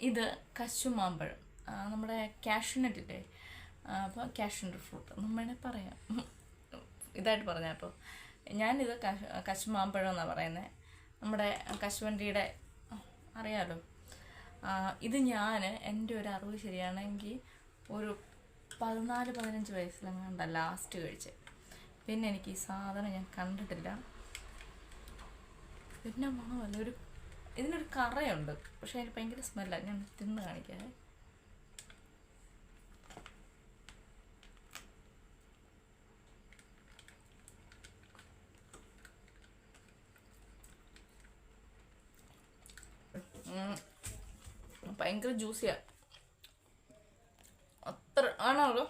ഇത് കശുമാമ്പഴം, നമ്മുടെ കാഷ്യൂനട്ടില്ലേ, അപ്പോൾ കാഷ്യൂനട്ട് ഫ്രൂട്ട് എന്ന് വേണേൽ പറയാം. ഇതായിട്ട് പറഞ്ഞാൽ അപ്പോൾ ഞാനിത് കശുമാമ്പഴം എന്നാണ് പറയുന്നത്. നമ്മുടെ കശുവണ്ടിയുടെ അറിയാലോ. ഇത് ഞാൻ എൻ്റെ ഒരു അറിവ് ശരിയാണെങ്കിൽ ഒരു 14-15 വയസ്സിലെങ്ങാണ്ട ലാസ്റ്റ് കഴിച്ചത്. പിന്നെ എനിക്ക് ഈ സാധനം ഞാൻ കണ്ടിട്ടില്ല. പിന്നെ മണമല്ല, ഇതിനൊരു കറയുണ്ട്, പക്ഷെ അതിന് ഭയങ്കര സ്മെല്ലാണ്. ഞാൻ തിന്ന് കാണിക്കാം. ഭയങ്കര ജ്യൂസിയാ, അത്ര ആണല്ലോ.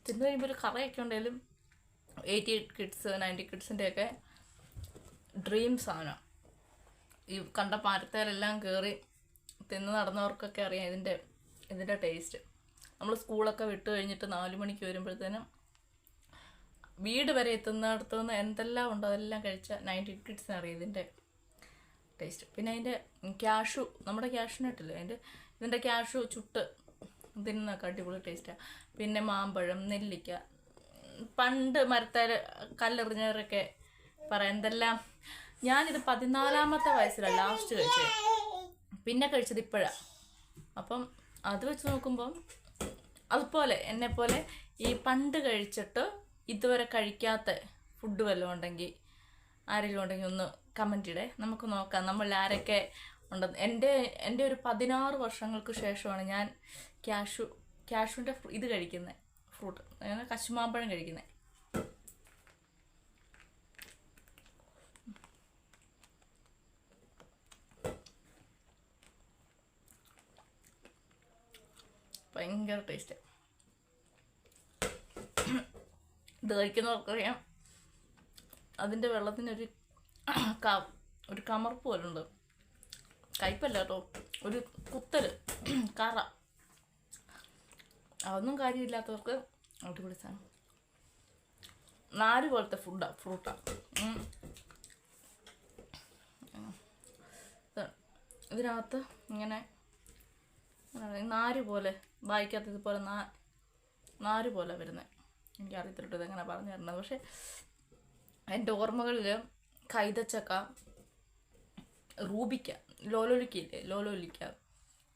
തിന്നു കഴിയുമ്പോൾ ഒരു കറയൊക്കെ ഉണ്ടെങ്കിലും 88 കിഡ്സ് 90 കിഡ്സിൻ്റെയൊക്കെ ഡ്രീം സാധനം. ഈ കണ്ട പാരത്തേലെല്ലാം കയറി തിന്ന് നടന്നവർക്കൊക്കെ അറിയാം ഇതിൻ്റെ ടേസ്റ്റ്. നമ്മൾ സ്കൂളൊക്കെ വിട്ട് കഴിഞ്ഞിട്ട് 4 മണിക്ക് വരുമ്പോഴത്തേനും വീട് വരെ എത്തുന്നിടത്തു നിന്ന് എന്തെല്ലാം ഉണ്ടോ അതെല്ലാം കഴിച്ച 90 കിഡ്സിന് അറിയാം ഇതിൻ്റെ ടേസ്റ്റ്. പിന്നെ അതിൻ്റെ ക്യാഷു, നമ്മുടെ ക്യാഷ്യൂനട്ടില്ലേ, ഇതിൻ്റെ ക്യാഷു ചുട്ട് തിന്നൊക്കെ അടിപൊളി ടേസ്റ്റാണ്. പിന്നെ മാമ്പഴം, നെല്ലിക്ക, പണ്ട് മരത്തേൽ കല്ലെറിഞ്ഞവരൊക്കെ പറയാം എന്തെല്ലാം. ഞാനിത് 14-ാമത്തെ വയസ്സിലാണ് ലാസ്റ്റ് കഴിച്ചത്, പിന്നെ കഴിച്ചത് ഇപ്പോഴാണ്. അപ്പം അത് വെച്ച് നോക്കുമ്പം അതുപോലെ എന്നെപ്പോലെ ഈ പണ്ട് കഴിച്ചിട്ട് ഇതുവരെ കഴിക്കാത്ത ഫുഡ് വല്ലതും ഉണ്ടെങ്കിൽ, ആരെങ്കിലും ഉണ്ടെങ്കിൽ ഒന്ന് കമൻറ്റ് ഇടേ, നമുക്ക് നോക്കാം നമ്മൾ ആരൊക്കെ ഉണ്ടെന്ന്. എൻ്റെ ഒരു 16 വർഷങ്ങൾക്ക് ശേഷമാണ് ഞാൻ ക്യാഷ്യൂൻ്റെ ഇത് കഴിക്കുന്നത്, ഫ്രൂട്ട്, കശുമാമ്പഴം കഴിക്കുന്നത്. ഭയങ്കര ടേസ്റ്റ്. ഇത് കഴിക്കുന്നവർക്കറിയാം അതിൻ്റെ വെള്ളത്തിനൊരു കമർപ്പ് പോലുണ്ട്. കയ്പല്ല കേട്ടോ, ഒരു കുത്തല്, കറ. അതൊന്നും കാര്യമില്ലാത്തവർക്ക് അടിപൊളി സാധനം. നാര് പോലത്തെ ഫ്രൂട്ടാണ്. ഇതിനകത്ത് ഇങ്ങനെ നാര് പോലെ, വായിക്കാത്ത ഇതുപോലെ നാര് പോലെ വരുന്നത്. എനിക്കറിയത്തിട്ട് ഇതെങ്ങനെ പറഞ്ഞു തരുന്നത്. പക്ഷെ എൻ്റെ ഓർമ്മകളിൽ കൈതച്ചക്ക, റൂബിക്ക, ലോലോലിക്ക,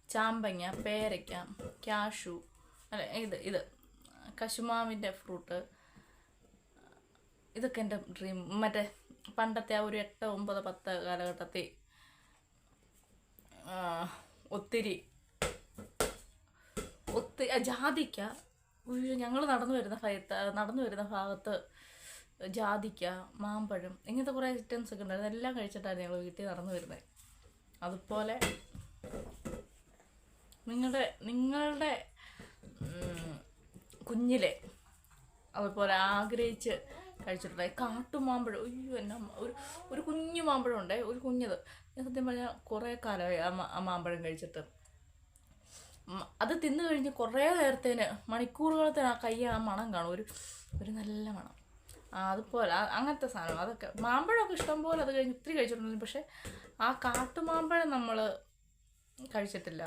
ചാമ്പങ്ങ, പേരയ്ക്ക, ക്യാഷു, അല്ല ഇത് കശുമാവിൻ്റെ ഫ്രൂട്ട്, ഇതൊക്കെ എൻ്റെ ഡ്രീം. മറ്റേ പണ്ടത്തെ ആ ഒരു 8, 9, 10 കാലഘട്ടത്തിൽ ഒത്തിരി ജാതിക്ക. ഞങ്ങൾ നടന്നു വരുന്ന ഭാഗത്ത് ജാതിക്ക, മാമ്പഴം, ഇങ്ങനത്തെ കുറേ ഐറ്റംസ് ഒക്കെ ഉണ്ടായിരുന്നു. എല്ലാം കഴിച്ചിട്ടായിരുന്നു ഞങ്ങൾ വീട്ടിൽ നടന്നു വരുന്നത്. അതുപോലെ നിങ്ങളുടെ കുഞ്ഞിലെ അതുപോലെ ആഗ്രഹിച്ച് കഴിച്ചിട്ടുണ്ടായി കാട്ടുമാമ്പഴം. അയ്യോ, എന്നാ ഒരു കുഞ്ഞു മാമ്പഴം ഉണ്ടേ, ഒരു കുഞ്ഞത്. ഞാൻ സത്യം പറഞ്ഞാൽ കുറേ കാലമായി ആ മാമ്പഴം കഴിച്ചിട്ട്. അത് തിന്നു കഴിഞ്ഞ് കുറേ നേരത്തേന്, മണിക്കൂറുകളത്തേന് ആ കൈ ആ മണം കാണും, ഒരു നല്ല മണം. അതുപോലെ അങ്ങനത്തെ സാധനം. അതൊക്കെ മാമ്പഴമൊക്കെ ഇഷ്ടംപോലെ അത് കഴിഞ്ഞ് ഒത്തിരി കഴിച്ചിട്ടുണ്ടെങ്കിൽ, പക്ഷെ ആ കാട്ടുമാമ്പഴം നമ്മൾ കഴിച്ചിട്ടില്ല.